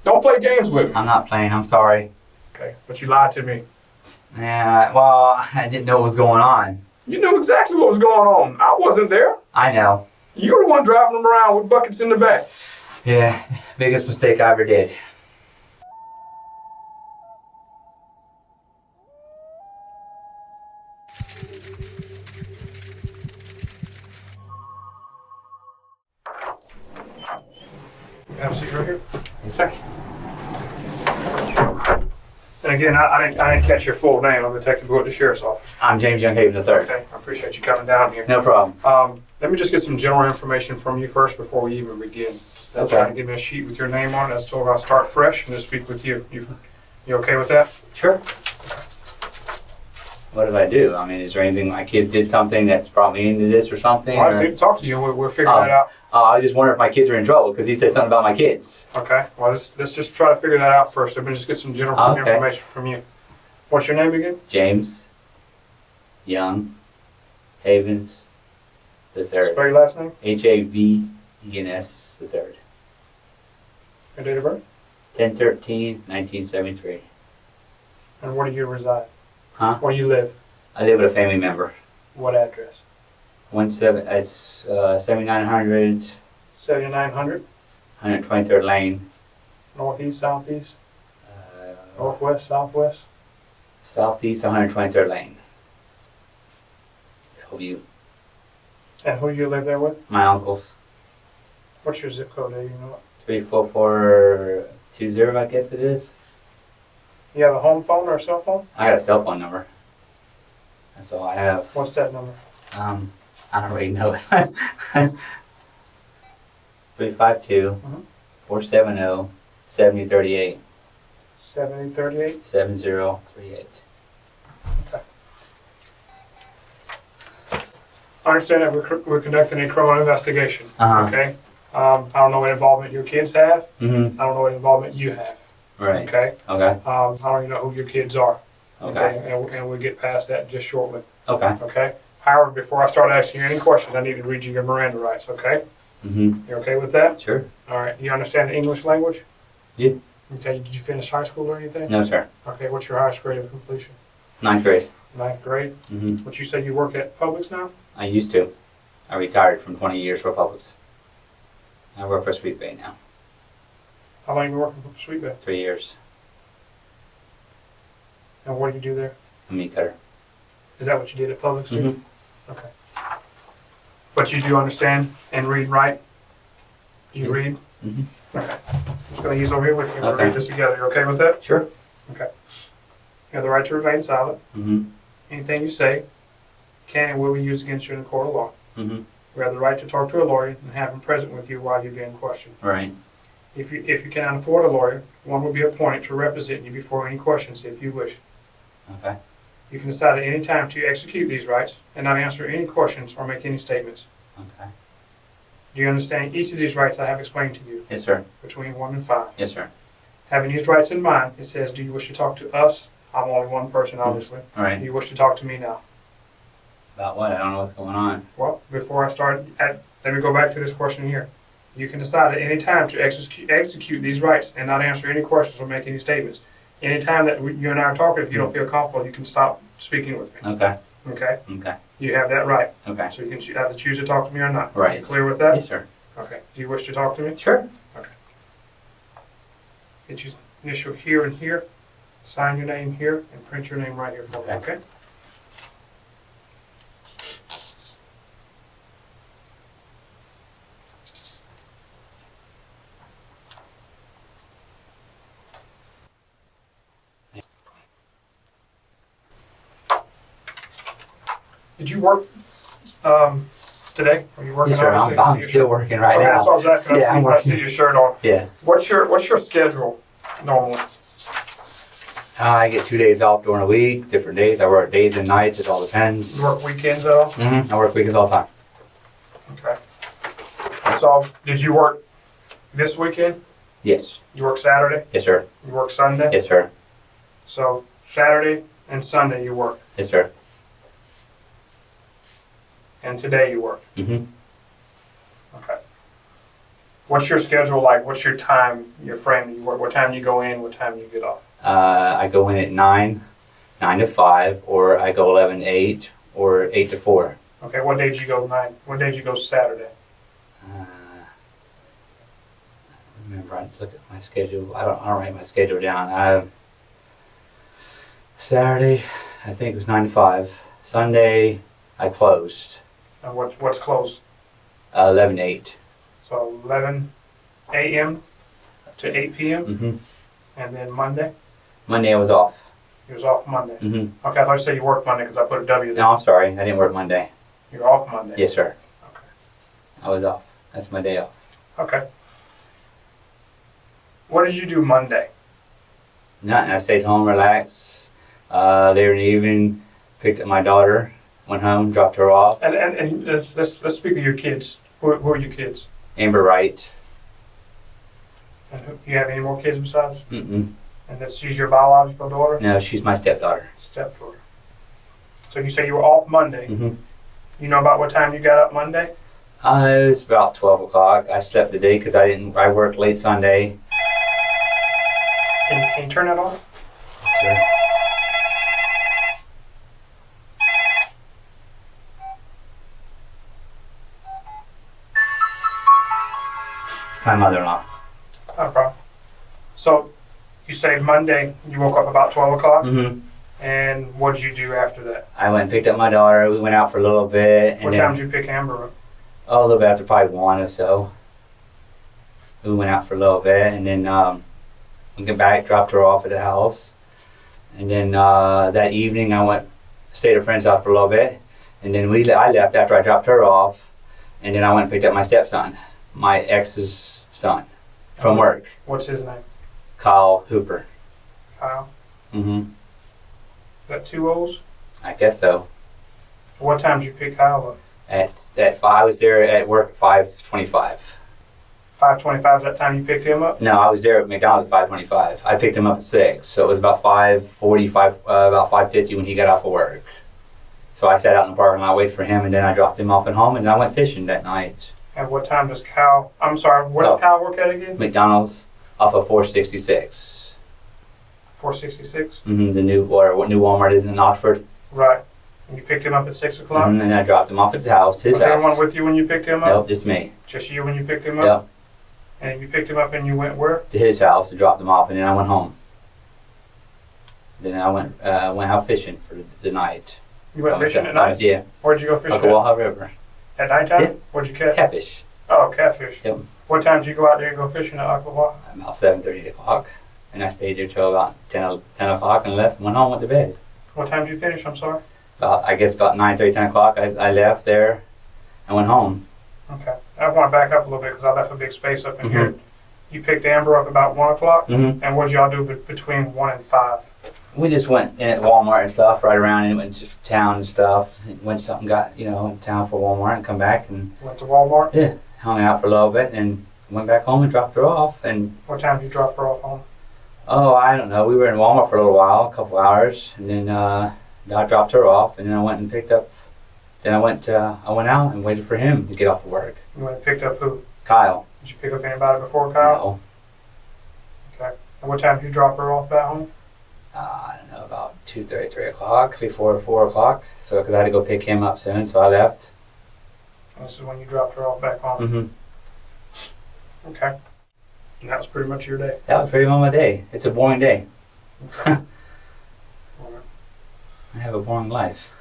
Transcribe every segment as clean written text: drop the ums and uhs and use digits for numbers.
Don't play games with me. I'm not playing. I'm sorry. Okay, but you lied to me. Yeah, well, I didn't know what was going on. You knew exactly what was going on. I wasn't there. I know. You were the one driving them around with buckets in the back. Yeah, biggest mistake I ever did. Have a seat right here. Yes, sir. And again, I didn't catch your full name. I'm Detective Boyd at the Sheriff's Office. I'm James Younghaven III. Okay, I appreciate you coming down here. No problem. Let me just get some general information from you first before we even begin. Okay. Try to give me a sheet with your name on it. That's told I'll start fresh and just speak with you. You okay with that? Sure. What did I do? I mean, is there anything my kid did something that's brought me into this or something? Well, I just need to talk to you and we'll figure that out. I was just wondering if my kids are in trouble because he said something about my kids. Okay, well, let's just try to figure that out first. Let me just get some general information from you. What's your name again? James Young Havens III. Spell your last name. Havens III. Your date of birth. 10/13/1973. And where do you reside? Huh? Where do you live? I live with a family member. What address? 7900 7900. 123rd Lane. Northeast, southeast, northwest, southwest. Southeast 123rd Lane. Hillview. And who do you live there with? My uncles. What's your zip code? Do you know it? 34420, I guess it is. You have a home phone or a cell phone? I got a cell phone number. That's all I have. What's that number? I don't really know it. 352 470 7038. 7038? 7038. Okay. I understand that we're conducting a criminal investigation. Okay? I don't know what involvement your kids have. I don't know what involvement you have. Right. Okay? Okay. I don't even know who your kids are. Okay. And we'll get past that just shortly. Okay. Okay? However, before I start asking you any questions, I need to read you your Miranda rights, okay? You okay with that? Sure. All right. You understand the English language? Yeah. Okay. Did you finish high school or anything? No, sir. Okay. What's your highest grade of completion? 9th grade. 9th grade? But you said you work at Publix now? I used to. I retired from 20 years for Publix. I work for Sweet Bay now. How long have you been working for Sweet Bay? 3 years. And what do you do there? A meat cutter. Is that what you did at Publix too? Okay. But you do understand and read, right? Do you read? Okay. I'm just going to use over here with you. We'll read this together. You okay with that? Sure. Okay. You have the right to remain silent. Anything you say can and will be used against you in a court of law. You have the right to talk to a lawyer and have him present with you while you're being questioned. Right. If you cannot afford a lawyer, one will be appointed to represent you before any questions if you wish. Okay. You can decide at any time to execute these rights and not answer any questions or make any statements. Okay. Do you understand each of these rights I have explained to you? Yes, sir. Between 1 and 5. Yes, sir. Having these rights in mind, it says, do you wish to talk to us? I'm only one person, obviously. All right. Do you wish to talk to me now? About what? I don't know what's going on. Well, before I start, let me go back to this question here. You can decide at any time to execute these rights and not answer any questions or make any statements. Any time that you and I are talking, if you don't feel comfortable, you can stop speaking with me. Okay. Okay? Okay. You have that right. Okay. So you can have to choose to talk to me or not. Right. Are you clear with that? Yes, sir. Okay. Do you wish to talk to me? Sure. Okay. Get your initial here and here. Sign your name here and print your name right here for me. Okay? Did you work today? Are you working? Yes, sir. I'm still working right now. That's what I was asking. I see your shirt on. Yeah. What's your schedule normally? I get 2 days off during the week, different days. I work days and nights. It all depends. You work weekends at all? I work weekends all the time. Okay. So, did you work this weekend? Yes. You work Saturday? Yes, sir. You work Sunday? Yes, sir. So, Saturday and Sunday you work? Yes, sir. And today you work? Mm-hmm. Okay. What's your schedule like? What's your time, your frame? You work, what time you go in, what time you get off? I go in at 9 to 5, or I go 11 to 8, or 8 to 4. Okay, what day did you go 9? What day did you go Saturday? Remember, I look at my schedule. I don't write my schedule down. Saturday, I think it was 9 to 5. Sunday, I closed. And what's closed? 11 to 8. So 11 a.m. to 8 p.m. Mm-hmm. And then Monday? Monday I was off. You was off Monday. Mm-hmm. Okay, I thought you said you worked Monday because I put a W there. No, I'm sorry. I didn't work Monday. You're off Monday? Yes, sir. Okay. I was off. That's my day off. Okay. What did you do Monday? Nothing. I stayed home, relaxed. Later in the evening, picked up my daughter, went home, dropped her off. And let's speak of your kids. Who are your kids? Amber Wright. And you have any more kids besides? Mm-mm. And she's your biological daughter? No, she's my stepdaughter. Stepdaughter. So you say you were off Monday. Mm-hmm. You know about what time you got up Monday? It was about 12 o'clock. I slept the day because I worked late Sunday. Can you turn that off? Sure. It's my mother-in-law. No problem. So you say Monday you woke up about 12 o'clock? Mm-hmm. And what did you do after that? I went and picked up my daughter. We went out for a little bit. And What then, time did you pick Amber up? Oh, a little bit after probably 1 or so. We went out for a little bit, and then we got back, dropped her off at the house. And then that evening I stayed at a friend's house for a little bit. And then I left after I dropped her off. And then I went and picked up my stepson, my ex's son, from work. What's his name? Kyle Hooper. Kyle. Mm-hmm. Got 2 O's? I guess so. What time did you pick Kyle up? At 5, I was there at work at 5:25. 5:25 is that time you picked him up? No, I was there at McDonald's at 5:25. I picked him up at 6, so it was about 5:45, about 5:50 when he got off of work. So I sat out in the parking lot, waited for him, and then I dropped him off at home, and then I went fishing that night. And what time does Kyle, I'm sorry, where does Kyle work at again? McDonald's off of 466. 466? Mm-hmm, the new Walmart is in Oxford. Right. And you picked him up at 6 o'clock? Mm-hmm, and I dropped him off at his house. Was anyone with you when you picked him up? Nope, just me. Just you when you picked him up? Yep. And you picked him up and you went where? To his house and dropped him off, and then I went home. Then I went out fishing for the night. You went fishing at night? Yeah. Where'd you go fishing Ocklawaha River. at nighttime? Yeah. What'd you catch? Catfish. Oh, catfish. Yep. What time did you go out there and go fishing at Ocklawaha? About 7:30, 8 o'clock. And I stayed there till about 10 o'clock and left and went home, went to bed. What time did you finish? I'm sorry. About 9:30, 10 o'clock, I left there and went home. Okay. I want to back up a little bit because I left a big space up in Mhm. here. You picked Amber up about 1 o'clock? Mm-hmm. And what did y'all do between 1 and 5? We just went in at Walmart and stuff, right around and went to town and stuff. Went something, got, in town for Walmart and come back and, Went to Walmart? yeah, hung out for a little bit and went back home and dropped her off. And, What time did you drop her off home? oh, I don't know, we were in Walmart for a little while, a couple hours, and then I dropped her off and then I went and picked up, then I went out and waited for him to get off of work. You went and picked up who? Kyle. Did you pick up anybody before Kyle? No. Okay. And what time did you drop her off back home? I don't know, about 2:30, 3 o'clock, before 4 o'clock. So, because I had to go pick him up soon, so I left. And this is when you dropped her off back home? Mm-hmm. Okay. And that was pretty much your day? That was pretty much my day. It's a boring day. Okay. All right. I have a boring life.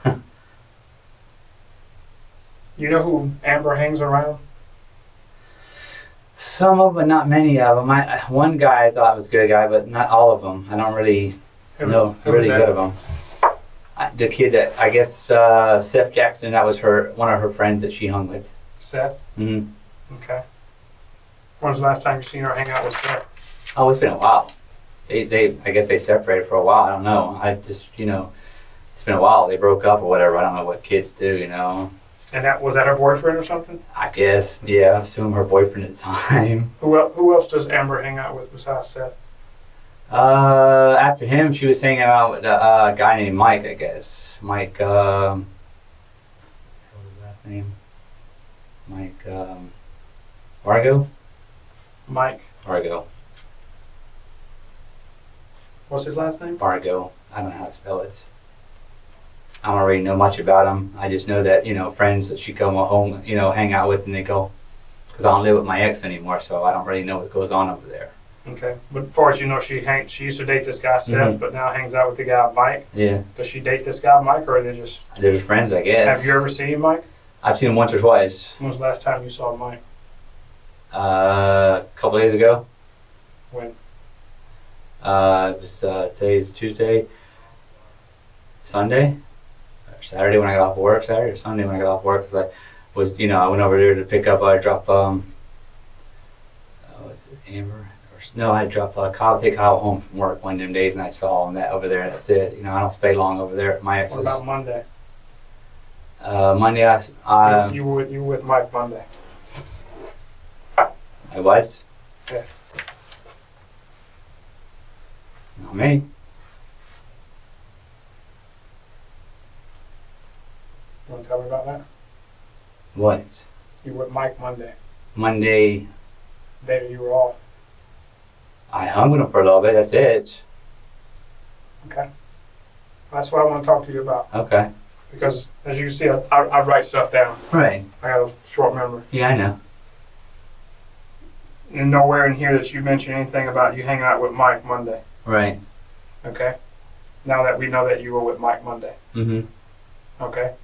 You know who Amber hangs around? Some of them, but not many of them. One guy I thought was a good guy, but not all of them. I don't really know Who was really that? good of them. The kid that, I guess, Seth Jackson, that was one of her friends that she hung with. Seth? Mm-hmm. Okay. When was the last time you seen her hang out with Seth? Oh, it's been a while. I guess they separated for a while. I don't know. I just, it's been a while. They broke up or whatever. I don't know what kids do, And was that her boyfriend or something? I guess, yeah, I assume her boyfriend at the time. Who else does Amber hang out with besides Seth? After him, she was hanging out with a guy named Mike, I guess. Mike, what was his last name? Mike, BARGO? Mike. Bargo. What's his last name? Bargo. I don't know how to spell it. I don't really know much about him. I just know that, friends that she come home, hang out with and they go, because I don't live with my ex anymore, so I don't really know what goes on over there. Okay. But as far as you know, she used to date this guy, Seth, but now hangs out with the guy, Mike. Yeah. Does she date this guy, Mike, or are they just... They're just friends, I guess. Have you ever seen Mike? I've seen him once or twice. When was the last time you saw Mike? A couple days ago. When? It was, today's Tuesday, Sunday, or Saturday when I got off work, Saturday or Sunday when I got off work, because I was, I went over there to pick up, drop, Amber? No, I dropped Kyle, take Kyle home from work one of them days, and I saw him that over there. That's it. I don't stay long over there at my ex's. What about Monday? Monday, you were with Mike Monday. I was. Yeah. Not me. You want to tell me about that? What? You were with Mike Monday. Monday. The day that you were off. I hung with him for a little bit. That's it. Okay. That's what I want to talk to you about. Okay. Because as you can see, I write stuff down. Right. I have a short memory. Yeah, I know. And nowhere in here that you mention anything about you hanging out with Mike Monday. Right. Okay. Now that we know that you were with Mike Monday. Mm-hmm. Okay.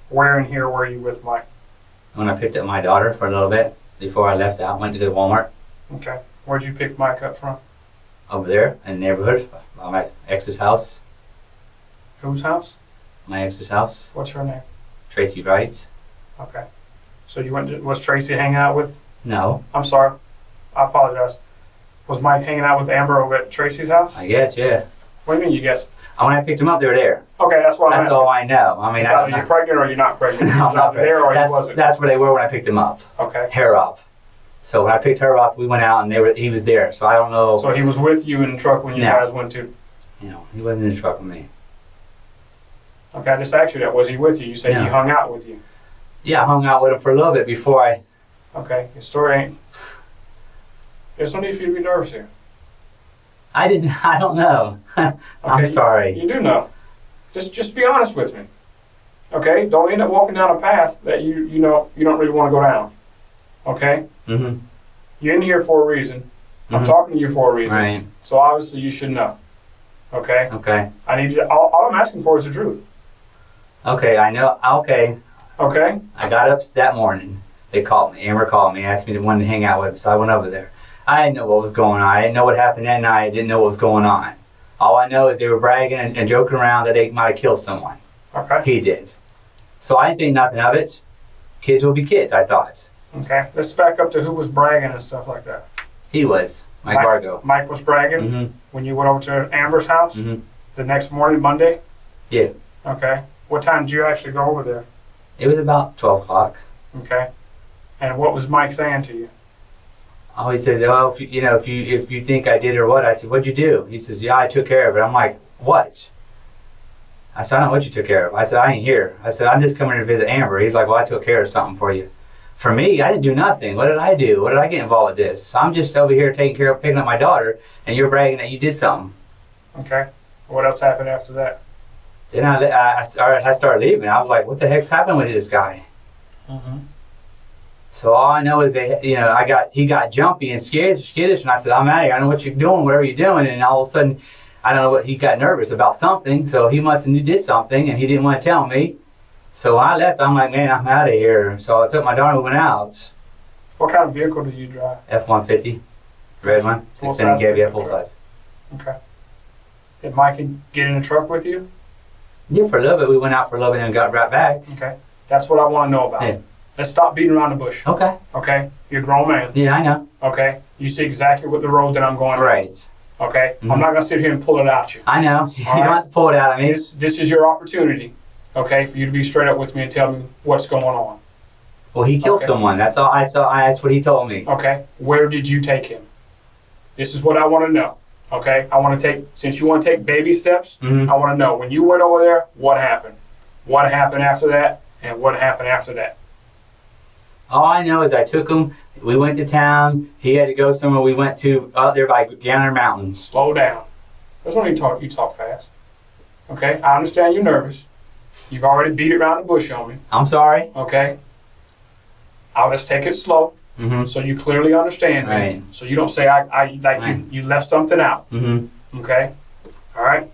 Where in here were you with Mike? When I picked up my daughter for a little bit before I left out, went to go to Walmart. Okay. Where'd you pick Mike up from? Over there in the neighborhood, by my ex's house. Whose house? My ex's house. What's her name? Tracy Wright. Okay. So you was Tracy hanging out with? No. I'm sorry. I apologize. Was Mike hanging out with Amber over at Tracy's house? I guess, yeah. What do you mean you guess? When I picked him up, they were there. Okay, that's what I'm That's asking. all I know. I mean, It's I either don't you're know. pregnant or you're not pregnant. No, He was I'm not either there or he that's, wasn't. that's where they were when I picked him up. Okay. Hair up. So when I picked her up, we went out and he was there. So I don't know. So he was with you in the truck when you guys went to? He wasn't in the truck with me. Okay, I just asked you that. Was he with you? You said he hung out with you. Yeah, I hung out with him for a little bit before I... Okay, your story ain't... There's no need for you to be nervous here. I don't know. I'm Okay, sorry. You do know. Just be honest with me. Okay? Don't end up walking down a path that you don't really want to go down. Okay? Mm-hmm. You're in here for a reason. I'm Mhm. talking to you for a reason. Right. So obviously you should know. Okay? Okay. I need you. All I'm asking for is the truth. Okay, I know. Okay. Okay? I got up that morning. They called me. Amber called me, asked me to want to hang out with him, so I went over there. I didn't know what was going on. I didn't know what happened that night. I didn't know what was going on. All I know is they were bragging and joking around that they might have killed someone. Okay. He did. So I didn't think nothing of it. Kids will be kids, I thought. Okay. Let's back up to who was bragging and stuff like that. He was. Mike BARGO. Mike was bragging Mm-hmm. when you went over to Amber's house Mm-hmm. the next morning, Monday? Yeah. Okay. What time did you actually go over there? It was about 12 o'clock. Okay. And what was Mike saying to you? Oh, he said, "Oh, if you think I did or what?" I said, "What'd you do?" He says, "Yeah, I took care of it." I'm like, "What?" I said, "I don't know what you took care of." I said, "I ain't here." I said, "I'm just coming to visit Amber." He's like, "Well, I took care of something for you." For me, I didn't do nothing. What did I do? What did I get involved with this? I'm just over here picking up my daughter, and you're bragging that you did something. Okay. What else happened after that? Then I started leaving. I was like, "What the heck's happened with this guy?" Mm-hmm. So all I know is he got jumpy and skittish, and I said, "I'm out of here. I know what you're doing, whatever you're doing." And all of a sudden, I don't know what, he got nervous about something. So he must have did something, and he didn't want to tell me. So when I left, I'm like, "Man, I'm out of here." So I took my daughter and went out. What kind of vehicle do you drive? F-150, red one, Full extended size cab, yeah, pickup full truck. size. Okay. Did Mike get in the truck with you? Yeah, for a little bit. We went out for a little bit and got right back. Okay. That's what I want to know about. Yeah. Let's stop beating around the bush. Okay. Okay? You're a grown man. Yeah, I know. Okay? You see exactly what the road that I'm going on. Right. Okay? Mhm. I'm not going to sit here and pull it out you. I know. You All don't right. have to pull it out of me. This is your opportunity, okay, for you to be straight up with me and tell me what's going on. Well, he killed Okay. someone. That's all. That's what he told me. Okay? Where did you take him? This is what I want to know. Okay? I want to since you want to take baby steps, Mm-hmm. I want to know when you went over there, what happened? What happened after that? And what happened after that? All I know is I took him. We went to town. He had to go somewhere. We went to out there by Gander Mountain. Slow down. There's no need to talk. You talk fast. Okay? I understand you're nervous. You've already beat it around the bush on me. I'm sorry. Okay? I'll just take it slow. Mm-hmm. So you clearly understand me. Right. So you don't say you left something out. Mm-hmm. Okay? All right?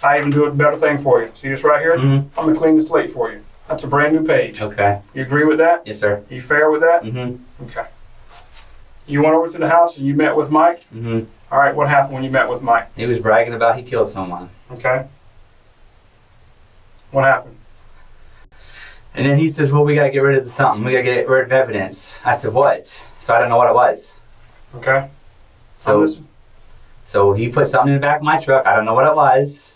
I even do a better thing for you. See this right here? Mm-hmm. I'm going to clean the slate for you. That's a brand new page. Okay. You agree with that? Yes, sir. You fair with that? Mm-hmm. Okay. You went over to the house and you met with Mike? Mm-hmm. All right, what happened when you met with Mike? He was bragging about he killed someone. Okay. What happened? And then he says, well, we got to get rid of something. We got to get rid of evidence. I said, what? So I don't know what it was. Okay. So he put something in the back of my truck. I don't know what it was.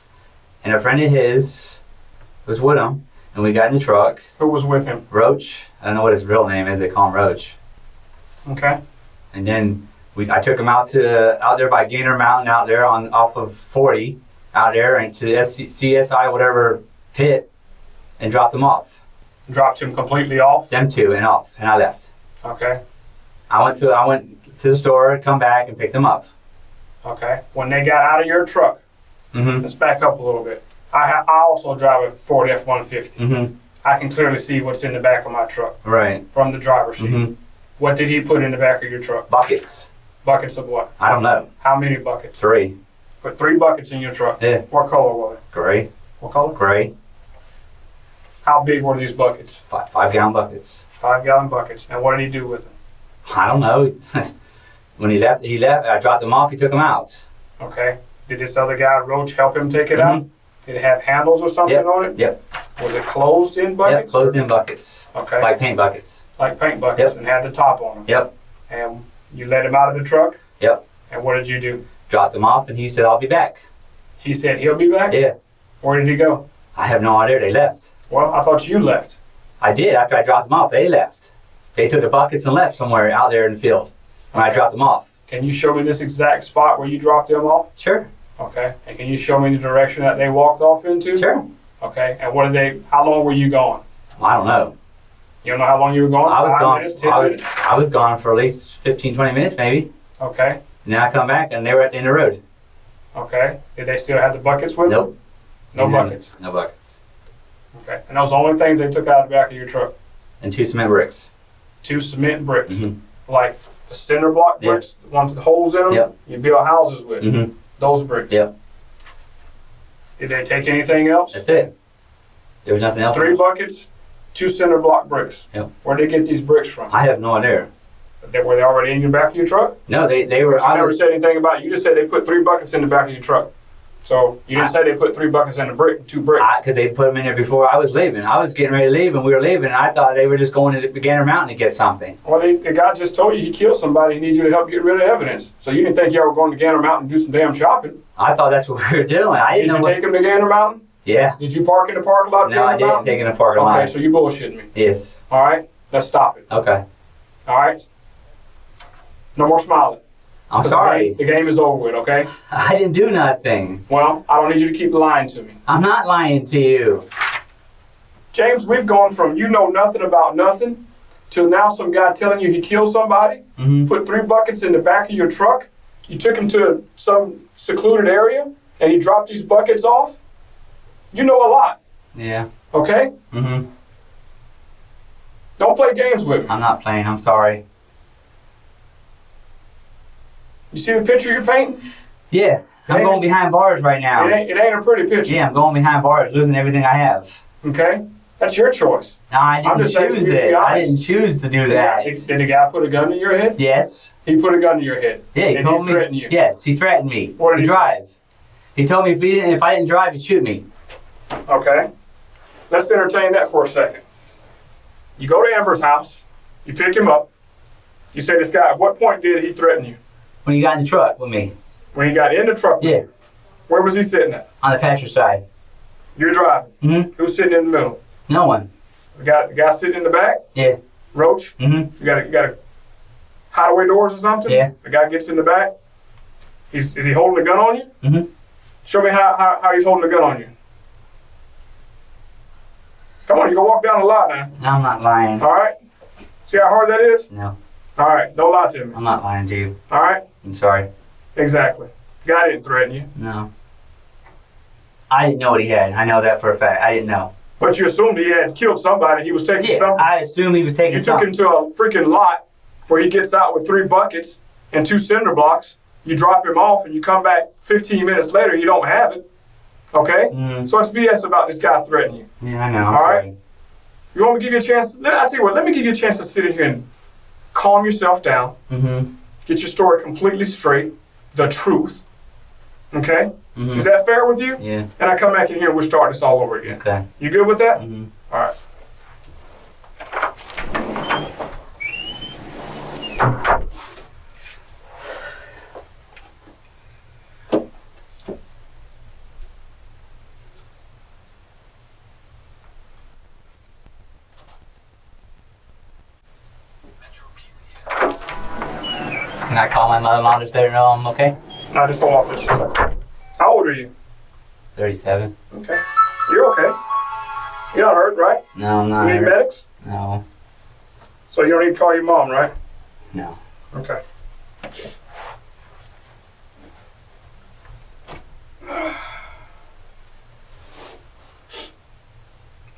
And a friend of his was with him. And we got in the truck. Who was with him? Roach. I don't know what his real name is. They call him Roach. Okay. And then I took him out there by Gander Mountain out there off of 40 out there into CSI whatever pit and dropped him off. Dropped him completely off? Them two and off. And I left. Okay. I went to the store, come back and picked them up. Okay. When they got out of your truck, Mm-hmm. let's back up a little bit. I also drive a Ford F-150. Mm-hmm. I can clearly see what's in the back of my truck. Right. From the driver's seat. Mm-hmm. What did he put in the back of your truck? Buckets. Buckets of what? I don't know. How many buckets? 3. Put 3 buckets in your truck. Yeah. What color was it? Gray. What color? Gray. How big were these buckets? 5-gallon buckets. 5-gallon buckets. And what did he do with them? I don't know. When he left. I dropped them off. He took them out. Okay. Did this other guy, Roach, help him take it Mm-hmm. out? Did it have handles or something on it? Yep. Was it closed in Yep. buckets? Closed in buckets. Okay. Like paint buckets. Like paint buckets. Yep. And had the top on them. Yep. And you let him out of the truck? Yep. And what did you do? Dropped them off and he said, I'll be back. He said he'll be back? Yeah. Where did he go? I have no idea. They left. Well, I thought you left. I did. After I dropped them off, they left. They took the buckets and left somewhere out there in the field when I dropped them off. Can you show me this exact spot where you dropped them off? Sure. Okay. And can you show me the direction that they walked off into? Sure. Okay. And how long were you gone? I don't know. You don't know how long you were gone? I was 5 gone. minutes, 10 minutes? I was gone for at least 15, 20 minutes maybe. Okay. And then I come back and they were at the end of the road. Okay. Did they still have the buckets with them? Nope. No buckets. No buckets. Okay. And those are the only things they took out of the back of your truck? And 2 cement bricks. 2 cement bricks. Mm-hmm. Like the cinder block bricks, the ones with the holes in them Yep. you build houses with. Mm-hmm. Those bricks. Yep. Did they take anything else? That's it. There was nothing else. 3 buckets, 2 cinder block bricks. Yep. Where'd they get these bricks from? I have no idea. Were they already in the back of your truck? No, they were. You never said anything about it. You just said they put 3 buckets in the back of your truck. So you didn't say they put 3 buckets in the 2 bricks. Because they put them in there before I was leaving. I was getting ready to leave and we were leaving. And I thought they were just going to Gander Mountain to get something. Well, the guy just told you he killed somebody. He needs you to help get rid of evidence. So you didn't think y'all were going to Gander Mountain and do some damn shopping. I thought that's what we were doing. I didn't Did know you take him to Gander Mountain? Yeah. Did you park in the parking lot? No, I didn't take it in the parking lot. Okay, so you bullshitting me. Yes. All right, let's stop it. Okay. All right. No more smiling. I'm sorry. The game is over with, okay? I didn't do nothing. Well, I don't need you to keep lying to me. I'm not lying to you. James, we've gone from you know nothing about nothing to now some guy telling you he killed somebody, Mm-hmm. put 3 buckets in the back of your truck, you took him to some secluded area, and he dropped these buckets off. You know a lot, Yeah. okay? Mm-hmm. Don't play games with me. I'm not playing. I'm sorry. You see the picture you're painting? Yeah. I'm going behind bars right now. It ain't a pretty picture, Yeah, I'm going behind bars, losing everything I have. okay? That's your choice. No, I I'm didn't just asking choose you to be it. I honest. didn't choose to do that. Did the guy put a gun to your head? Yes. He put a gun to your head. Yeah, he and told he threatened me. you. Yes, he threatened me What did to he say? drive. He told me if I didn't drive, he'd shoot me. Okay. Let's entertain that for a second. You go to Amber's house. You pick him up. You say, this guy, at what point did he threaten you? When he got in the truck with me. When he got in the truck? Yeah. Where was he sitting at? On the passenger side. You're driving. Mm-hmm. Who's sitting in the middle? No one. The guy sitting in the back? Yeah. Roach? Mm-hmm. You got a hideaway doors or something? Yeah. The guy gets in the back. Is he holding a gun on you? Mm-hmm. Show me how he's holding a gun on you. Come on, you can walk down the lot now. No, I'm not lying. All right? See how hard that is? No. All right, don't lie to me. I'm not lying to you. All right? I'm sorry. Exactly. Guy didn't threaten you. No. I didn't know what he had. I know that for a fact. I didn't know. But you assumed he had killed somebody. He was taking something. I assume he was taking You took something. him to a freaking lot where he gets out with 3 buckets and 2 cinder blocks. You drop him off and you come back 15 minutes later, he don't have it. Okay? So it's BS about this guy threatening you. Yeah, I know. I'm All sorry. right? You want me to give you a chance? I'll tell you what, let me give you a chance to sit in here and calm yourself down. Get your story completely straight. The truth. Okay? Is that fair with you? Yeah. And I come back in here and we'll start this all over again. Okay. You good with that? All right. Can I call my mother-in-law to let her know I'm okay? Now just hold off this. How old are you? 37. Okay. You're okay. You're not hurt, right? No, I'm not. You need medics? No. So you don't need to call your mom, right? No. Okay.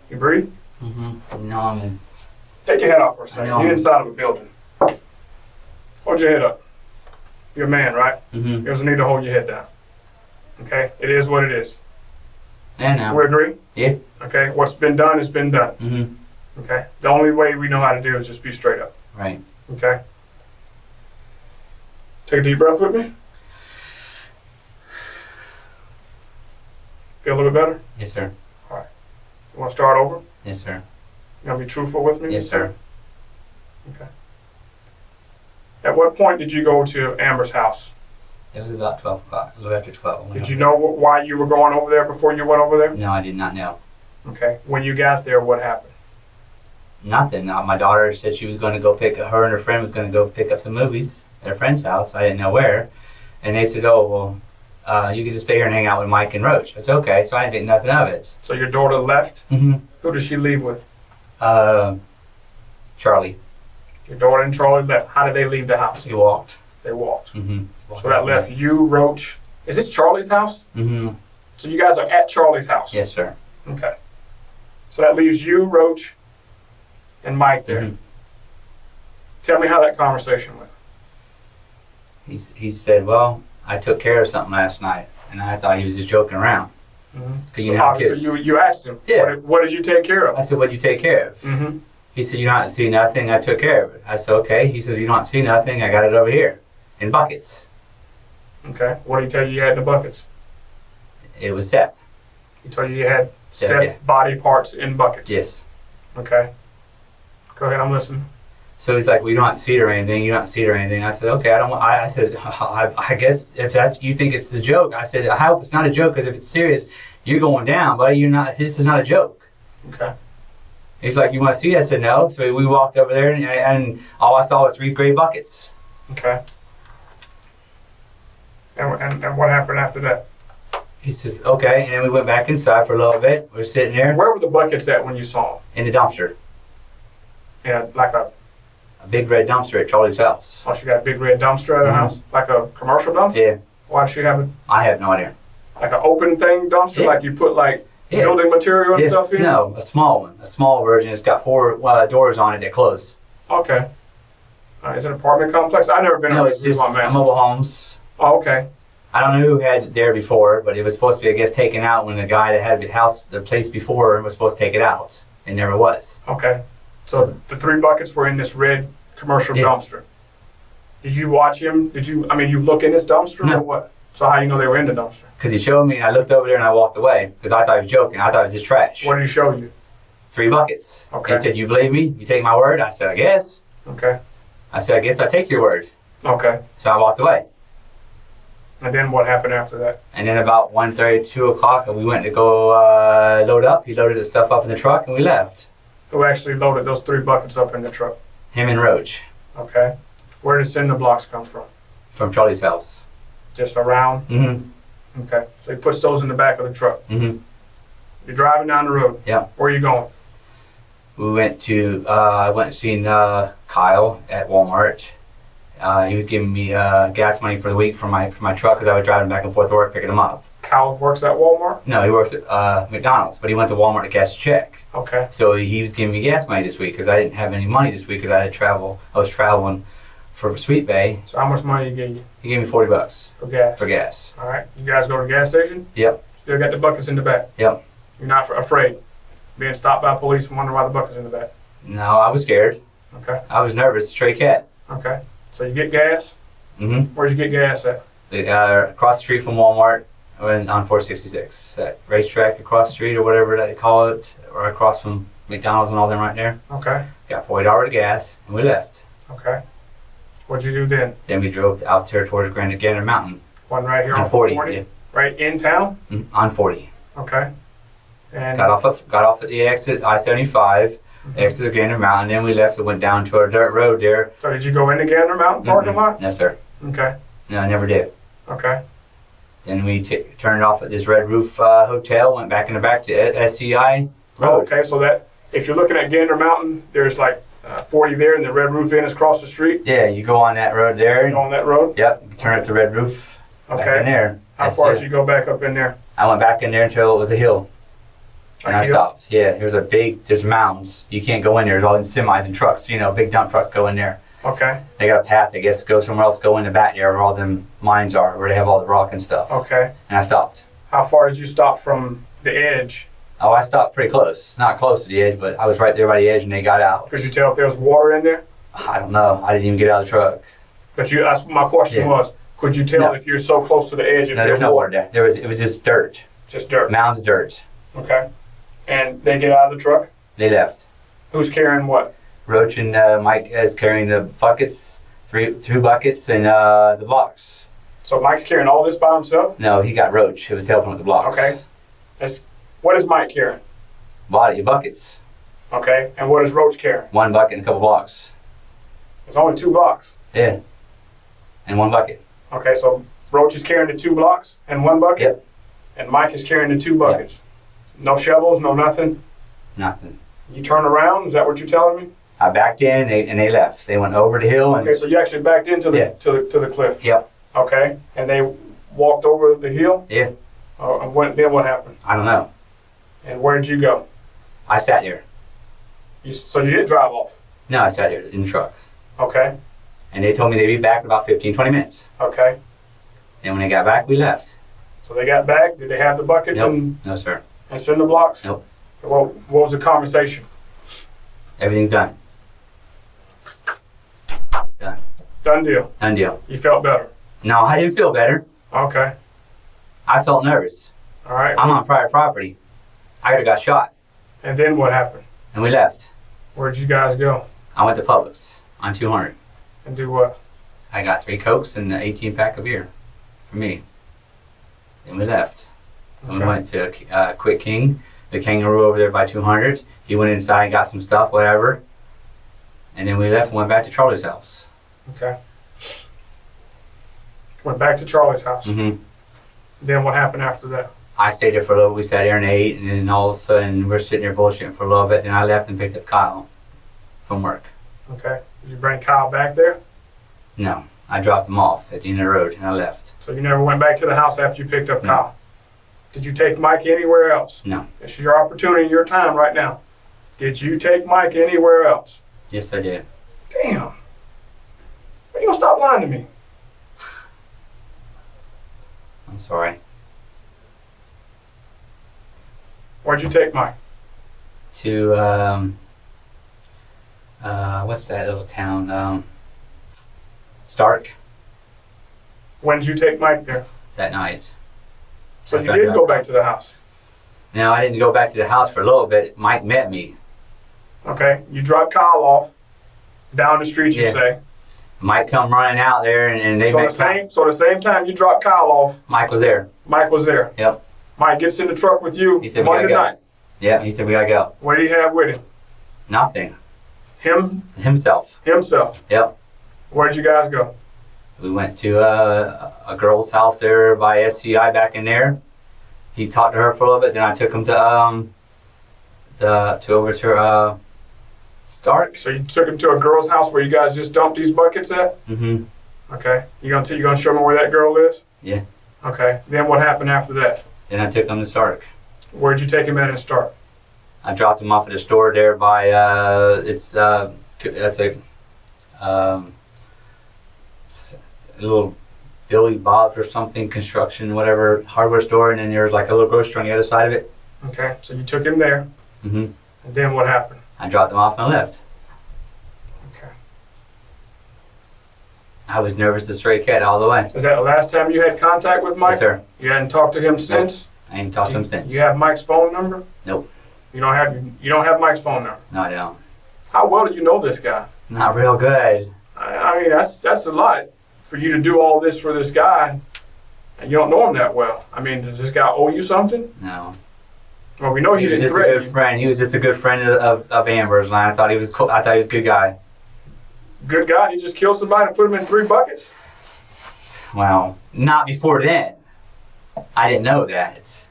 You breathe? No, I'm in. Take your head off for a second. I know. You're inside of a building. Hold your head up. You're a man, right? You doesn't need to hold your head down. Okay? It is what it is. Yeah, no. We agree? Yeah. Okay? What's been done has been done. Okay? The only way we know how to do is just be straight up. Right. Okay? Take a deep breath with me. Feel a little bit better? Yes, sir. You want to start over? Yes, sir. You going to be truthful with me? Yes, sir. Okay. At what point did you go to Amber's house? It was about 12 o'clock. A little after 12. Did you know why you were going over there before you went over there? No, I did not know. Okay. When you got there, what happened? Nothing. My daughter said she was going to go her and her friend was going to go pick up some movies at a friend's house. I didn't know where. And they said, oh, well, you can just stay here and hang out with Mike and Roach. It's okay. So I didn't think nothing of it. So your daughter left? Who did she leave with? Charlie. Your daughter and Charlie left. How did they leave the house? He walked. They walked. So that left you, Roach. Is this Charlie's house? So you guys are at Charlie's house? Yes, sir. Okay. So that leaves you, Roach, and Mike there. Tell me how that conversation went. He said, well, I took care of something last night, and I thought he was just joking around. So obviously you asked him, Yeah. what did you take care of? I said, what'd you take care of? He said, you don't see nothing, I took care of it. I said, okay. He said, you don't see nothing, I got it over here in buckets. Okay. What did he tell you had in the buckets? It was Seth. He told you had Seth, Seth's body parts in buckets? Yes. Okay. Go ahead, I'm listening. So he's like, well, you don't see it or anything, you don't see it or anything. I said, okay, I said, I guess if that you think it's a joke, I said, I hope it's not a joke, because if it's serious, you're going down, buddy. This is not a joke. Okay. He's like, you want to see it? I said, no. So we walked over there, and all I saw was 3 gray buckets. Okay. And what happened after that? He says, okay. And then we went back inside for a little bit. We're sitting there. Where were the buckets at when you saw them? In the dumpster. Yeah, like a big red dumpster at Charlie's house. Oh, she got a big red dumpster at her house? Like a commercial dumpster? Yeah. Why does she have it? I have no idea. Like an open thing dumpster? Yeah. Like you put building material and stuff in? No, a small one. A small version. It's got 4 doors on it that close. Okay. Is it an apartment complex? I've never been No, on it's just mobile homes. Oh, okay. I don't know who had it there before, but it was supposed to be, I guess, taken out when the guy that had the place before was supposed to take it out. It never was. Okay. So the 3 buckets were in this red commercial dumpster. Did you watch him? You look in this dumpster or what? So how do you know they were in the dumpster? Because he showed me, and I looked over there and I walked away because I thought he was joking. I thought it was just trash. What did he show you? 3 buckets. Okay. He said, you believe me? You take my word? I said, I guess. Okay. I said, I guess I take your word. Okay. So I walked away. And then what happened after that? And then about 1:30, 2 o'clock, we went to go load up. He loaded the stuff up in the truck, and we left. Who actually loaded those 3 buckets up in the truck? Him and Roach. Okay. Where did cinder blocks come from? From Charlie's house. Just around? Okay. So he puts those in the back of the truck. You're driving down the road. Yeah. Where are you going? we went to I went to see Kyle at Walmart. He was giving me gas money for the week for my truck because I was driving back and forth to work picking him up. Kyle works at Walmart? No, he works at McDonald's, but he went to Walmart to cash a check. Okay. So he was giving me gas money this week because I didn't have any money this week because I was traveling for Sweet Bay. So how much money he gave you? He gave me $40 For gas? for gas. All right. You guys go to the gas station? Yep. Still got the buckets in the back? Yep. You're not afraid being stopped by police and wondering why the bucket's in the back? No, I was scared. Okay. I was nervous. Stray cat. Okay. So you get gas? Mm-hmm. Where'd you get gas at? Across the street from Walmart on 466. That racetrack across the street or whatever they call it, or across from McDonald's and all them right there. Okay. Got $40 of gas and we left. Okay. What'd you do then? Then we drove out there towards Gander Mountain. One right here on on 40. 40? Yeah. Right in town? On 40. Okay. And Got off at the exit I-75, exit of Gander Mountain, then we left and went down to our dirt road there. so did you go into Gander Mountain parking lot? No, sir. Okay. No, I never did. Okay. Then we turned off at this Red Roof Hotel, went back in the back to SEI Oh, Road. okay. So that if you're looking at Gander Mountain, there's like 40 there, and the Red Roof Inn is across the street. Yeah, you go on that road there. You on that road? Yep, you turn it to Red Roof. Back in Okay. there. How That's far it. did you go back up in there? I went back in there until it was a hill. And A I hill? stopped. Yeah, there's mountains. You can't go in there. There's all these semis and trucks, big dump trucks go in there. Okay. They got a path, I guess, go somewhere else, go in the back there where all them mines are, where they have all the rock and stuff. Okay. And I stopped. How far did you stop from the edge? Oh, I stopped pretty close. Not close to the edge, but I was right there by the edge and they got out. Could you tell if there was water in there? I don't know. I didn't even get out of the truck. But that's my question Yeah. was. Could you tell No. if you're so close to the edge if No, there's no water there. It was just dirt. Just dirt. Mounds of dirt. Okay. And they get out of the truck? They left. Who's carrying what? Roach and Mike is carrying the buckets, two buckets, and the blocks. So Mike's carrying all this by himself? No, he got Roach. He was helping with the blocks. Okay. What is Mike carrying? Buckets. Okay. And what is Roach carrying? One bucket and a couple blocks. There's only 2 blocks. Yeah. And one bucket. Okay, so Roach is carrying the 2 blocks and 1 bucket? Yep. And Mike is carrying the 2 buckets? No shovels, no nothing? Nothing. You turn around, is that what you're telling me? I backed in and they left. They went over the hill and Okay, so you actually backed into the Yeah. to the cliff. Yep. Okay. And they walked over the hill? Yeah. And then what happened? I don't know. And where did you go? I sat there. So you didn't drive off? No, I sat there in the truck. Okay. And they told me they'd be back in about 15, 20 minutes. Okay. And when they got back, we left. So they got back. Did they have the buckets Nope. and No, sir. cinder blocks? Nope. What was the conversation? Everything's done. It's done. Done deal. Done deal. You felt better. No, I didn't feel better. Okay. I felt nervous. All right. I'm on private property. I could have got shot. And then what happened? And we left. Where did you guys go I went to Publix on 200. and do what? I got 3 Cokes and an 18 pack of beer for me. Then we left. And we Okay. went to Quick King, the kangaroo over there by 200. He went inside, got some stuff, whatever. And then we left and went back to Charlie's house. Okay. Went back to Charlie's house. Mm-hmm. Then what happened after that? I stayed there for a little. We sat there and ate, and then all of a sudden we're sitting there bullshitting for a little bit. And I left and picked up Kyle from work. Okay. Did you bring Kyle back there? No, I dropped him off at the end of the road and I left. So you never went back to the house after you picked up No. Kyle? Did you take Mike anywhere else? No. This is your opportunity, your time right now. Did you take Mike anywhere else? Yes, I did. Damn. When you gonna stop lying to me? I'm sorry. Where'd you take Mike? To what's that little town? Stark. When did you take Mike there? That night. So you did go back to the house. No, I didn't go back to the house for a little bit. Mike met me. Okay. You dropped Kyle off down the street, you Yeah. say. Mike come running out there and they So met the same time you dropped Kyle off, Mike was there. Mike was there. Yep. Mike gets in the truck with you He said, "We Monday gotta go." night. Yeah, he said we gotta go. What do you have with him? Nothing. Himself. Yep. Where did you guys go? We went to a girl's house there by SCI back in there. He talked to her for a little bit. Then I took him to over to Stark? So you took him to a girl's house where you guys just dumped these buckets at? Mm-hmm. Okay. You gonna show me where that girl is? Yeah. Okay. Then what happened after that? Then I took him to Stark. Where'd you take him at and start? I dropped him off at the store there by it's a little Billy Bob's or something, construction, whatever, hardware store, and then there was like a little grocery store on the other side of it. Okay. So you took him there. Mm-hmm. And then what happened? I dropped him off and left. Okay. I was nervous as a stray cat all the way. Is that the last time you had contact with Mike? Yes, sir. You hadn't talked to him since? I ain't talked to him since. You have Mike's phone number? Nope. You don't have Mike's phone number? No, I don't. How well do you know this guy? Not real good. I mean, that's a lot for you to do all this for this guy, and you don't know him that well. I mean, does this guy owe you something? No. Well, we know He was didn't just a threaten good you. friend. He was just a good friend of Amber's, and I thought he was cool. I thought he was a good guy. Good guy. He just killed somebody and put him in 3 buckets. Well, not before then. I didn't know that.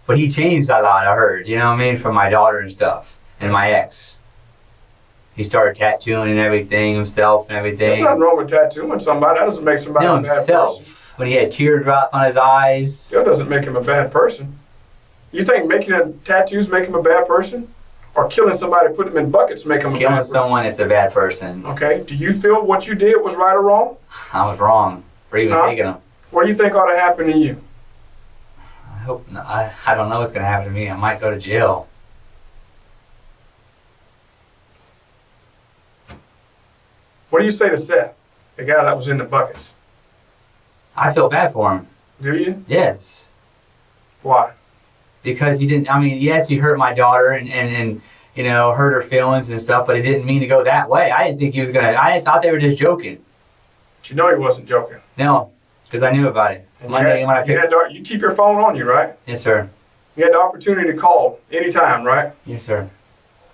But he changed a lot, I heard, you know what I mean, from my daughter and stuff, and my ex. He started tattooing and everything, himself and There's everything. nothing wrong with tattooing somebody. That doesn't make somebody No, a bad person. himself. When he had teardrops on his eyes. That doesn't make him a bad person. You think making tattoos make him a bad person? Or killing somebody, putting them in buckets make him a bad Killing person? someone is a bad person. Okay. Do you feel what you did was right or wrong? I was wrong for even taking him. What do you think ought to happen to you? I hope not. I don't know what's going to happen to me. I might go to jail. What do you say to Seth, the guy that was in the buckets? I feel bad for him. Do you? Yes. Why? Because he didn't, I mean, yes, he hurt my daughter and you know, hurt her feelings and stuff, but he didn't mean to go that way. I didn't think he was going to, I thought they were just joking. But you know he wasn't joking. No, because I knew about it. And Monday when I picked you keep your phone on you, right? Yes, sir. You had the opportunity to call anytime, right? Yes, sir.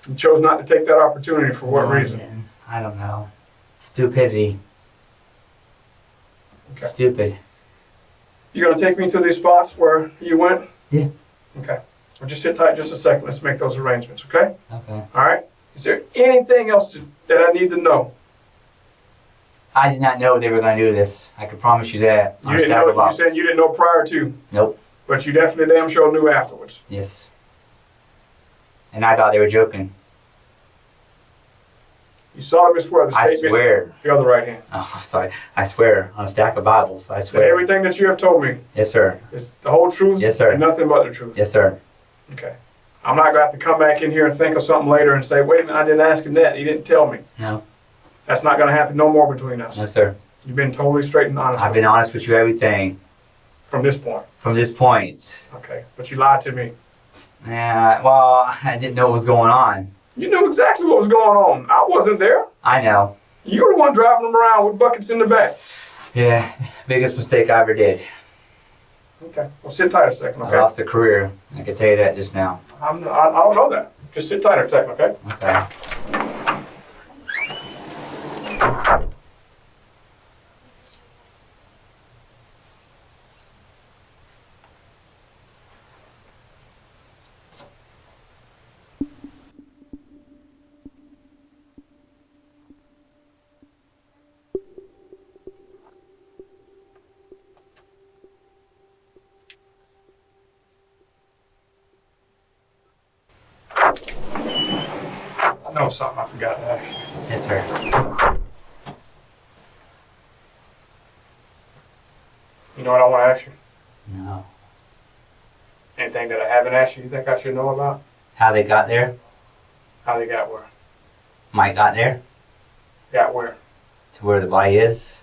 You chose not to take that opportunity for what No, reason? man. I don't know. Stupidity. Okay. Stupid. You gonna take me to these spots where you went? Yeah. Okay. Well, just sit tight just a second. Let's make those arrangements, okay? Okay. All right. Is there anything else that I need to know? I did not know they were going to do this. I can promise you that. You didn't know. You said you didn't know prior to. Nope. But you definitely damn sure knew afterwards. Yes. And I thought they were joking. You solemnly swear the I statement. swear. The other right hand. Oh, sorry. I swear on a stack of Bibles. I That swear. everything that you have told me Yes, sir. is the whole truth. Yes, sir. And nothing but the truth. Yes, sir. Okay. I'm not going to have to come back in here and think of something later and say, wait a minute, I didn't ask him that. He didn't tell me. No. That's not going to happen no more between us. No, sir. You've been totally straight and honest I've with been me honest with you everything from this point. from this point. Okay. But you lied to me. Yeah, well, I didn't know what was going on. You knew exactly what was going on. I wasn't there. I know. You were the one driving them around with buckets in the back. Yeah, biggest mistake I ever did. Okay. Well, sit tight a second, I okay? lost a career. I can tell you that just now. I don't know that. Just sit tight a second, okay? Okay. I know something I forgot to ask you. Yes, sir. You know what I want to ask you? No. Anything that I haven't asked you think I should know about? How they got there? How they got where? Mike got there Got where? to where the body is.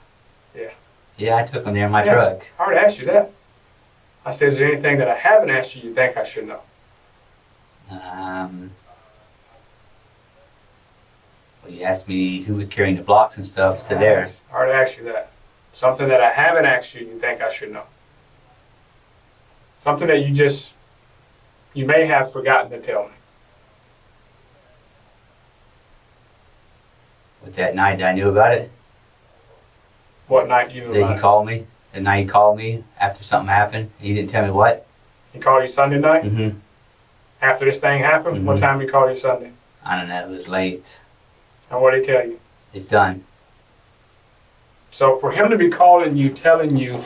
Yeah. Yeah, I took him there in my Yeah. truck. I already asked you that. I said, is there anything that I haven't asked you think I should know? Well, you asked me who was carrying the blocks and stuff to there. I already asked you that. Something that I haven't asked you think I should know. Something that you may have forgotten to tell me. With that night that I knew about it, What night you knew that about he it? called me. The night he called me after something happened. He didn't tell me what. He called you Sunday night? Mm-hmm. After this thing happened? What Mhm. time he called you Sunday? I don't know. It was late. And what did he tell you? It's done. So for him to be calling you, telling you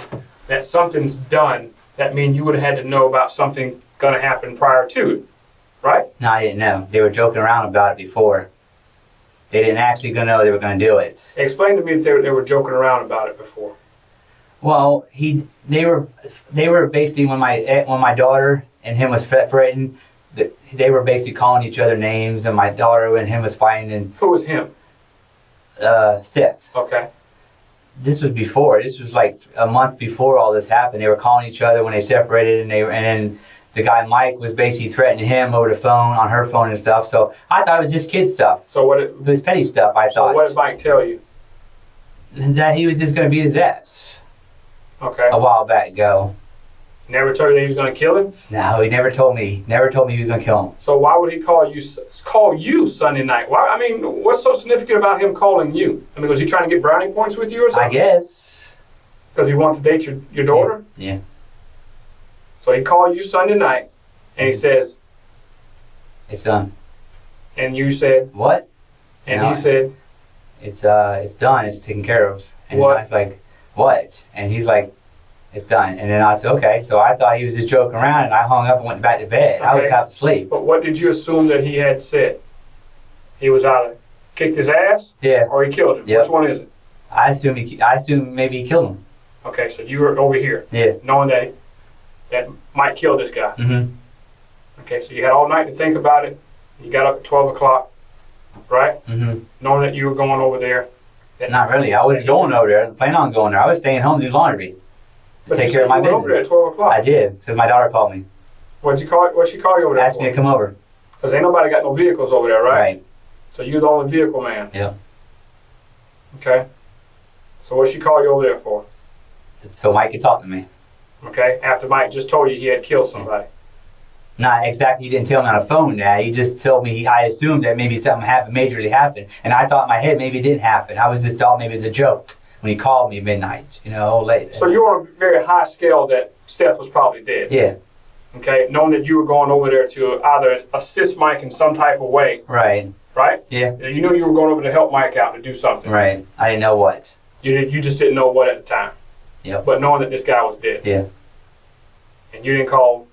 that something's done, that means you would have had to know about something going to happen prior to it, right? No, I didn't know. They were joking around about it before. They didn't actually know they were going to do it. Explain to me that they were joking around about it before. Well, they were basically when my daughter and him was separating, they were basically calling each other names, and my daughter and him was fighting. And who was him? SEATH. Okay. This was before. This was like a month before all this happened. They were calling each other when they separated, and then the guy Mike was basically threatening him over the phone, on her phone and stuff. So I thought it was just kid stuff. So it was petty stuff. I thought. So what did Mike tell you? That he was just going to beat his ass. Okay. A while back ago. Never told you that he was going to kill him? No, he never told me. Never told me he was going to kill him. So why would he call you Sunday night? Why? I mean, what's so significant about him calling you? I mean, was he trying to get brownie points with you or something? I guess. Because he wanted to date your daughter? Yeah. So he called you Sunday night, and he says, "It's done." And you said, "What?" And he said, "It's done. It's taken care of." And what? I was like, "What?" And he's like, "It's done." And then I said, "Okay." So I thought he was just joking around, and I hung up and went back to bed. Okay. I was half asleep. But what did you assume that he had said? He was either kicked his ass, yeah, or he killed him. Yep. Which one is it? I assume maybe he killed him. Okay, so you were over here, Yeah, knowing that Mike killed this guy. Mm-hmm. Okay, so you had all night to think about it. You got up at 12 o'clock, right? Mm-hmm. Knowing that you were going over there. Not really. I wasn't going over there. I planning on going there. I was staying home to do laundry. But Take you care of my said you went over there business. at 12 o'clock. I did, because my daughter called me. What'd she call you over there Asked for? me to come over. Because ain't nobody got no vehicles over there, right? Right. So you're the only vehicle man. Yep. Okay. So what'd she call you over there for? So Mike could talk to me. Okay. After Mike just told you he had killed somebody. Not exactly. He didn't tell me on the phone that. He just told me. I assumed that maybe something majorly happened, and I thought in my head maybe it didn't happen. I was just thought maybe it's a joke when he called me midnight. Late. So you're on a very high scale that Seth was probably dead. Yeah. Okay. Knowing that you were going over there to either assist Mike in some type of way. Right. Right. Yeah. You knew you were going over to help Mike out to do something. Right. I didn't know what. You just didn't know what at the time. Yep. But knowing that this guy was dead. Yeah. And you didn't call.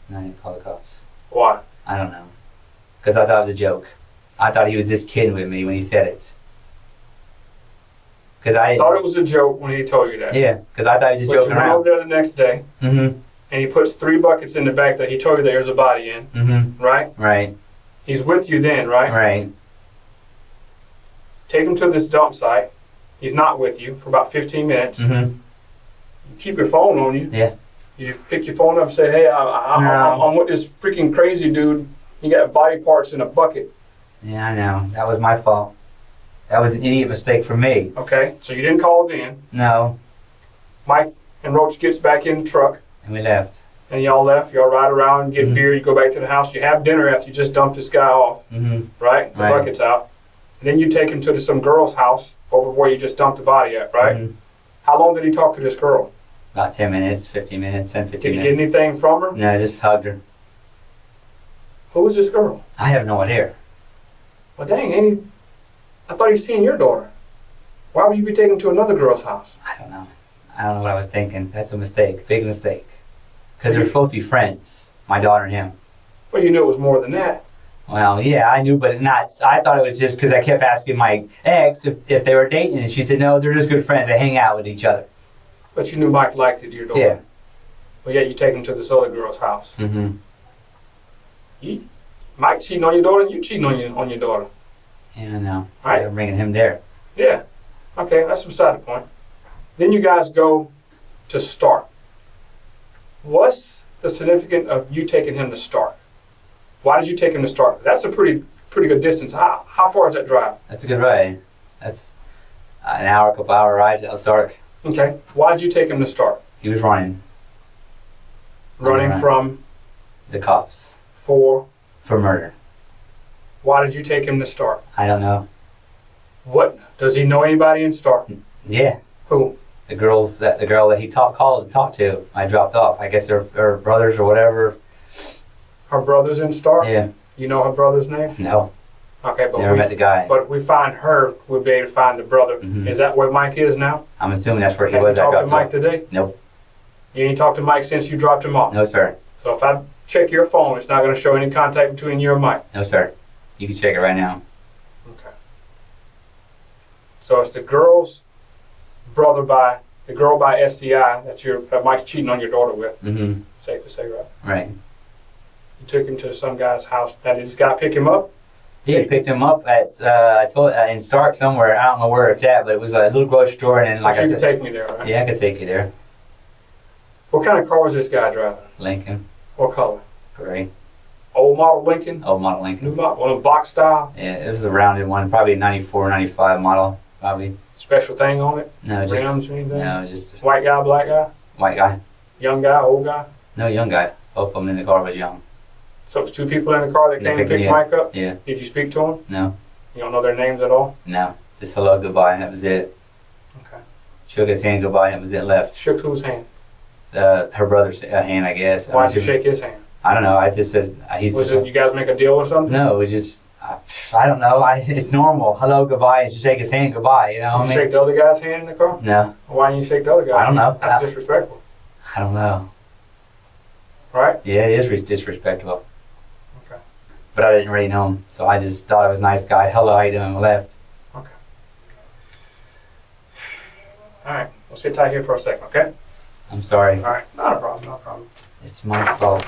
No, I didn't call the cops. Why? I don't know. Because I thought it was a joke. I thought he was just kidding with me when he said it. Because I thought it was a joke when he told you that. Yeah, because I thought he was just but joking you went around. over there the next day, Mm-hmm. and he puts 3 buckets in the back that he told you there's a body in, Mm-hmm. right? Right. He's with you then, right? Right. Take him to this dump site. He's not with you for about 15 minutes. Mm-hmm. You keep your phone on you. Yeah. You pick your phone up and say, hey, I'm with this freaking crazy dude. He got body parts in a bucket. Yeah, I know. That was my fault. That was an idiot mistake for me. Okay, so you didn't call then. No. Mike and Roach gets back in the truck. And we left. And y'all left. Y'all ride around, get Mm-hmm. beer. You go back to the house. You have dinner after you just dumped this guy off. Mm-hmm. Right? The Right. bucket's out. And then you take him to some girl's house over where you just dumped the body at, right? Mm-hmm. How long did he talk to this girl? About 10 minutes, 15 minutes, 10, 15 Did he minutes. get anything from her? No, just hugged her. Who was this girl? I have no idea. Well, dang, I thought he'd seen your daughter. Why would you be taking him to another girl's house? I don't know. I don't know what I was thinking. That's a mistake. Big mistake. Because they're supposed to be friends. My daughter and him. Well, you knew it was more than that. Well, yeah, I knew, but not. I thought it was just because I kept asking my ex if they were dating, and she said, no, they're just good friends. They hang out with each other. But you knew Mike liked it, your daughter. Yeah. But yet you take him to this other girl's house. Mm-hmm. Mike cheating on your daughter, and you cheating on your daughter. Yeah, I know. Right. They're bringing him there. Yeah. Okay, that's beside the point. Then you guys go to Stark. What's the significance of you taking him to Stark? Why did you take him to Stark? That's a pretty good distance. How far is that drive? That's a good ride. That's an hour, couple hour ride to Stark. Okay. Why did you take him to Stark? He was running. Running from? The cops. For murder. Why did you take him to Stark? I don't know. What? Does he know anybody in Stark? Yeah. Who? The girl that he called to talk to. I dropped off. I guess they're brothers or whatever. Her brother's in Stark? Yeah. You know her brother's name? No. Okay, but Never met the guy. But if we find her, we'll be able to find the brother. Mhm. Is that where Mike is now? I'm assuming that's where he Have was. you I talked to dropped Mike him. today? Nope. You ain't talked to Mike since you dropped him off? No, sir. So if I check your phone, it's not going to show any contact between you and Mike? No, sir. You can check it right now. Okay. So it's the girl's brother by, the girl by SCI that Mike's cheating on your daughter with. Mm-hmm. Safe to say, right? Right. You took him to some guy's house. Now, did this guy pick him up? He picked him up at in Stark somewhere. I don't know where it's at, but it was a little grocery store. And then, like But I you said, can take me there, right? yeah, I could take you there. What kind of car was this guy driving? Lincoln, What color? gray, Old model Lincoln? old model Lincoln. New model? One of the box style? Yeah, it was a rounded one, probably 94, 95 model, probably. Special thing on it? No, just Rims or anything? no, just White guy, black guy? white guy. Young guy, old guy? No, young guy. Both of them in the car was young. So it was two people in the car that They came to picked me pick Mike up? Yeah. Did you speak to him? No, You don't know their names at all? no. Just hello, goodbye, and that was it. Okay. Shook his hand goodbye, and that was it. Left. Shook whose hand? Her brother's hand, I guess. Why did you shake his hand? I don't know. I just said he's. Was it you guys make a deal or something? No, we just. I don't know. It's normal. Hello, goodbye, and you shake his hand goodbye. You know what I Did mean? you shake the other guy's hand in the car? No, Why didn't you shake the other guy's I don't hand? know. That's disrespectful, I don't know. right? Yeah, it is disrespectful. Okay. But I didn't really know him, so I just thought I was a nice guy. Hello, how you doing? And left. Okay. All right. We'll sit tight here for a second, okay? I'm sorry. All right. Not a problem. Not a problem. It's my fault.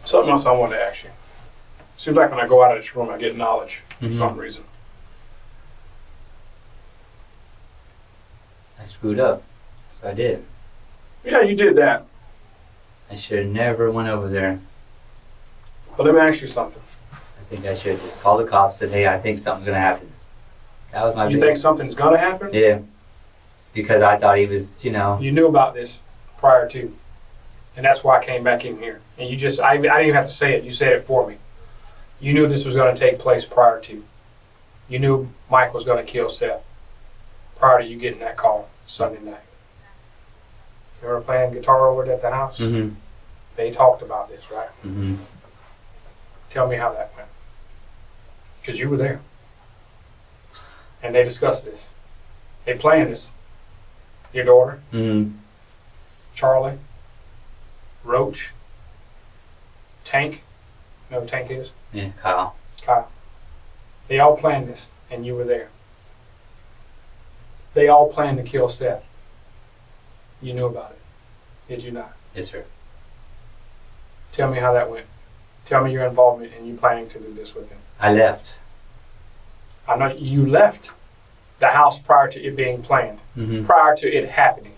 Something else I wanted to ask you. Seems like when I go out of this room, I get knowledge for Mhm. some reason. I screwed up. That's what I did. Yeah, you did that. I should have never went over there. But let me ask you something. I think I should have just called the cops and said, hey, I think something's going to happen. That was my You think something's going to happen? Yeah. Because I thought he was, you know. You knew about this prior to. And that's why I came back in here. And you just, I didn't even have to say it. You said it for me. You knew this was going to take place prior to. You knew Mike was going to kill Seth prior to you getting that call Sunday night. You ever playing guitar over at the house? Mm-hmm. They talked about this, right? Mm-hmm. Tell me how that went. Because you were there. And they discussed this. They planned this. Your daughter, Mm-hmm. Charlie, Roach, Tank. You know who Tank is? Yeah, Kyle. Kyle. They all planned this, and you were there. They all planned to kill Seth. You knew about it, did you not? Yes, sir. Tell me how that went. Tell me your involvement in you planning to do this with him. I left. I know you left the house prior to it being planned, Mm-hmm. prior to it happening.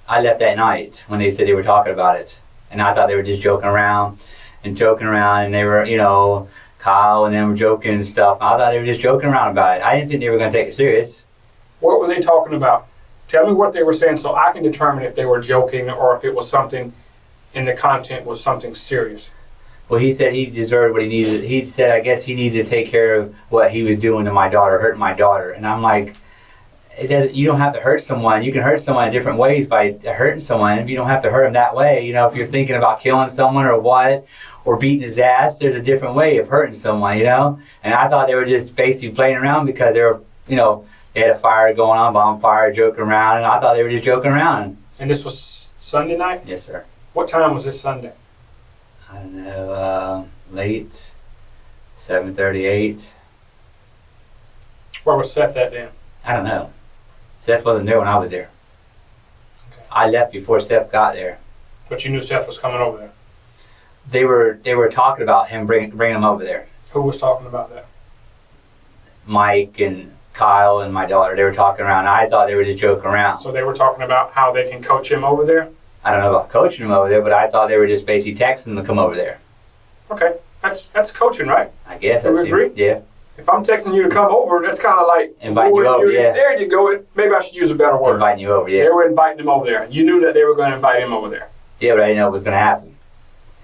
I left that night when they said they were talking about it. And I thought they were just joking around. And they were, you know, Kyle and them were joking and stuff. I thought they were just joking around about it. I didn't think they were going to take it serious. What were they talking about? Tell me what they were saying so I can determine if they were joking or if it was something in the content was something serious. Well, he said he deserved what he needed. He said, I guess he needed to take care of what he was doing to my daughter, hurting my daughter. And I'm like, it doesn't. You don't have to hurt someone. You can hurt someone in different ways by hurting someone. If you don't have to hurt them that way, you know, if you're thinking about killing someone or what, or beating his ass, there's a different way of hurting someone, you know. And I thought they were just basically playing around because they were, you know, they had a fire going on, bonfire, joking around, and I thought they were just joking around. And this was Sunday night? Yes, sir. What time was this Sunday? I don't know, late, 7:38. Where was Seth at then? I don't know. Seth wasn't there when I was there. Okay. I left before Seth got there. But you knew Seth was coming over there. They were talking about him bringing him over there. Who was talking about that? Mike and Kyle and my daughter. They were talking around. I thought they were just joking around. So they were talking about how they can coach him over there? I don't know about coaching him over there, but I thought they were just basically texting him to come over there. Okay. That's coaching, right? I guess Do we that's agree? Yeah. If I'm texting you to come over, that's kind of like Inviting you over, yeah. There you go. Maybe I should use a better word. Inviting you over, yeah. They were inviting him over there. You knew that they were going to invite him over there. Yeah, but I didn't know it was going to happen.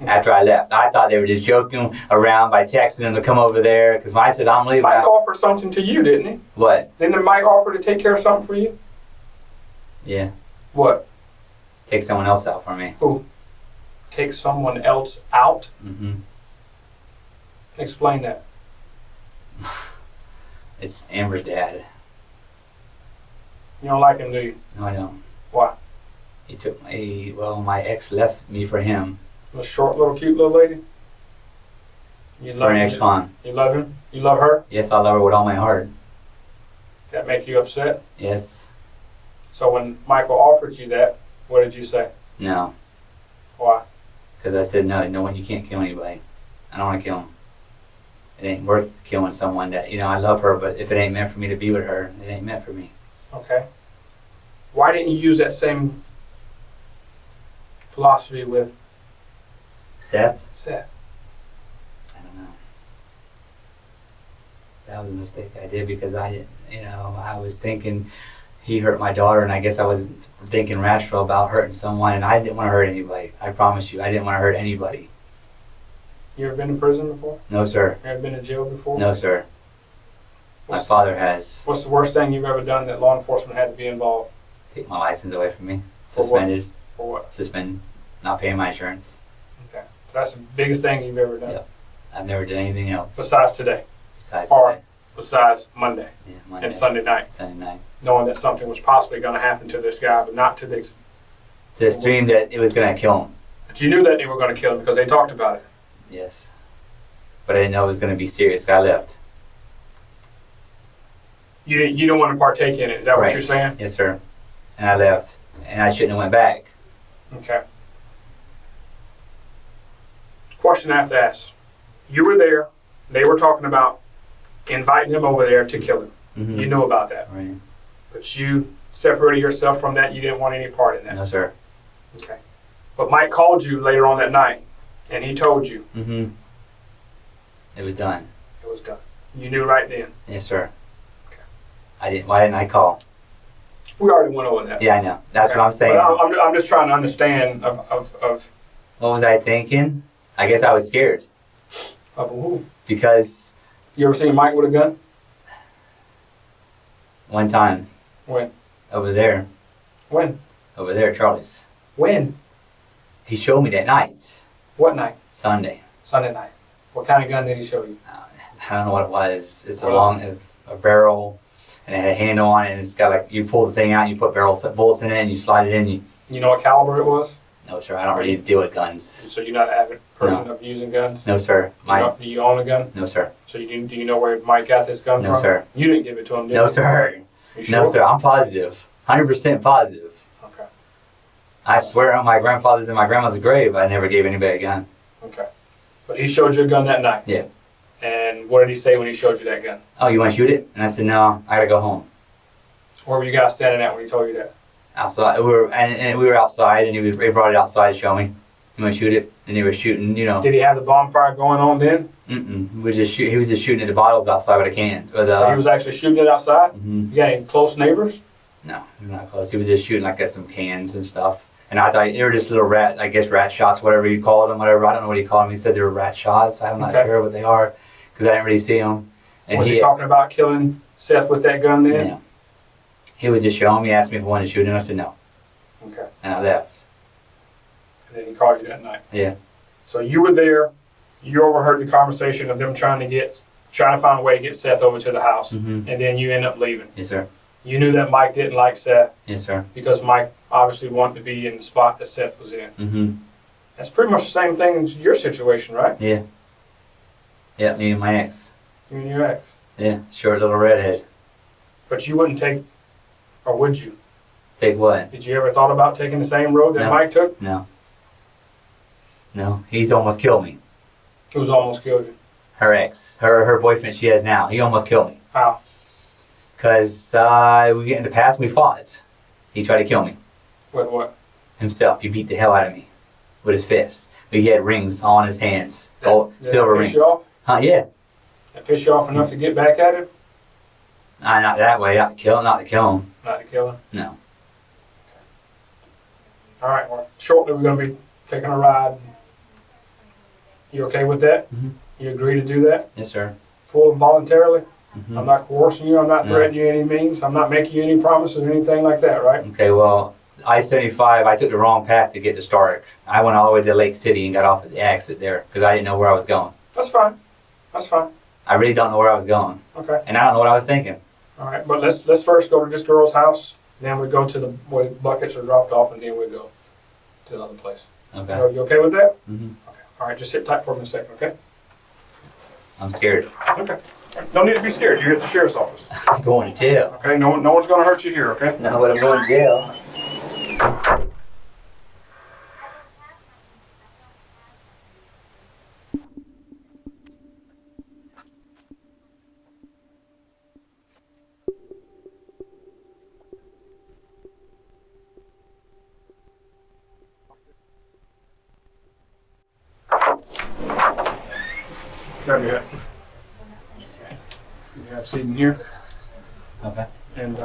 After I left, I thought they were just joking around by texting him to come over there. Because when I said I'm leaving, Mike offered something to you, didn't he? What? Didn't Mike offer to take care of something for you? Yeah. What? Take someone else out for me. Who? Take someone else out? Mm-hmm. Explain that. It's Amber's dad. You don't like him, do you? No, I don't. Why? He took my ex left me for him. The short, little, cute little lady? You For an him? ex-con. You love him? You love her? Yes, I love her with all my heart. That make you upset? Yes. So when Michael offered you that, what did you say? No. Why? Because I said, no, you can't kill anybody. I don't want to kill him. It ain't worth killing someone that, I love her, but if it ain't meant for me to be with her, it ain't meant for me. Okay. Why didn't you use that same philosophy with Seth? Seth? I don't know. That was a mistake I did because I was thinking he hurt my daughter, and I guess I was thinking rational about hurting someone, and I didn't want to hurt anybody. I promise you, I didn't want to hurt anybody. You ever been in prison before? No, sir. You ever been in jail before? No, sir. My father has. What's the worst thing you've ever done that law enforcement had to be involved? Take my license away from me. For Suspended. what? For what? Suspended. Not paying my insurance. Okay. So that's the biggest thing you've ever done? Yep. I've never done anything else. Besides today? Besides or today. Besides Monday? Yeah, Monday. And Sunday night? Sunday night. Knowing that something was possibly going to happen to this guy, but not to the extent. To the extreme that it was going to kill him. But you knew that they were going to kill him because they talked about it. Yes. But I didn't know it was going to be serious. I left. You don't want to partake in it. Is that Right. what you're saying? Yes, sir. And I left. And I shouldn't have went back. Okay. Question I have to ask. You were there. They were talking about inviting him over there to kill him. Mm-hmm. You knew about that. Right. But you separated yourself from that. You didn't want any part in that. No, sir. Okay. But Mike called you later on that night, and he told you. Mm-hmm. It was done. It was done. You knew right then. Yes, sir. Okay. Why didn't I call? We already went over that. Yeah, I know. That's what I'm saying. But I'm just trying to understand of What was I thinking? I guess I was scared. who. Because You ever seen Mike with a gun? one time, When? over there, Charlie's, When? he showed me that night, What night? Sunday. Sunday night. What kind of gun did he show you? I don't know what it was. It's a barrel, and it had a handle on it, and it's got you pull the thing out, and you put bullets in it, and you slide it in. You know what caliber it was? No, sir. I don't really deal with guns. So you're not an avid person of using guns? No, sir. Do you own a gun? No, sir. So do you know where Mike got this gun from? No, sir. You didn't give it to him, did you? No, sir. You sure? No, sir. I'm positive. 100% positive. Okay. I swear on my grandfather's and my grandmother's grave, I never gave anybody a gun. Okay. But he showed you a gun that night? Yeah. And what did he say when he showed you that gun? Oh, you want to shoot it? And I said, no, I gotta go home. Where were you guys standing at when he told you that? Outside, we were outside, and he brought it outside to show me. You want to shoot it? And he was shooting, Did he have the bonfire going on then? He was just shooting at the bottles outside with a can. So he was actually shooting it outside? Mm-hmm. You got any close neighbors? No, not close. He was just shooting at some cans and stuff. And I thought they were just little rat shots, whatever you called them, whatever. I don't know what he called them. He said they were rat shots. I'm not sure what they are because I didn't really see them. And was he talking about killing Seth with that gun then? Yeah. He was just showing me, asked me if I wanted to shoot him. I said no. Okay. And I left. And then he called you that night? Yeah. So you were there. You overheard the conversation of them trying to find a way to get Seth over to the house. Mm-hmm. And then you end up leaving. Yes, sir. You knew that Mike didn't like Seth. Yes, sir. Because Mike obviously wanted to be in the spot that Seth was in. Mm-hmm. That's pretty much the same thing as your situation, right? Yeah. Yeah, me and my ex. You and your ex. Yeah, short little redhead. But you wouldn't take, or would you? Take what? Did you ever thought about taking the same road that No. Mike took? No. No, he's almost killed me. Who's almost killed you? Her ex. Her boyfriend she has now. He almost killed me. How? Because we get into paths, we fought. He tried to kill me. With what? Himself. He beat the hell out of me with his fist. But he had rings on his hands. Gold, Did silver that piss rings. you off? Yeah. That piss you off enough to get back at him? Nah, not that way. Not to kill him. Not to kill him? No. All right, well, shortly we're gonna be taking a ride. You okay with that? Mhm. You agree to do that? Yes, sir. Full and voluntarily? Mhm. I'm not coercing you, I'm not No. threatening you any means, I'm not making you any promises or anything like that, right? Okay, well, I-75, I took the wrong path to get to Stark. I went all the way to Lake City and got off at the exit there because I didn't know where I was going. That's fine, that's fine, I really don't know where I was going. okay. And I don't know what I was thinking. All right, but let's first go to this girl's house, then we go to the where buckets are dropped off, and then we go to the other place. Okay. You okay with that? hmm Okay. All right, just sit tight for me a second, okay? I'm scared. Okay. Don't need to be scared. You're at the sheriff's office. I'm going to jail. Okay. No one's gonna hurt you here. Okay. No, but I'm going to jail. Grab your hat. Yes, sir. You have a seat in here, Okay. and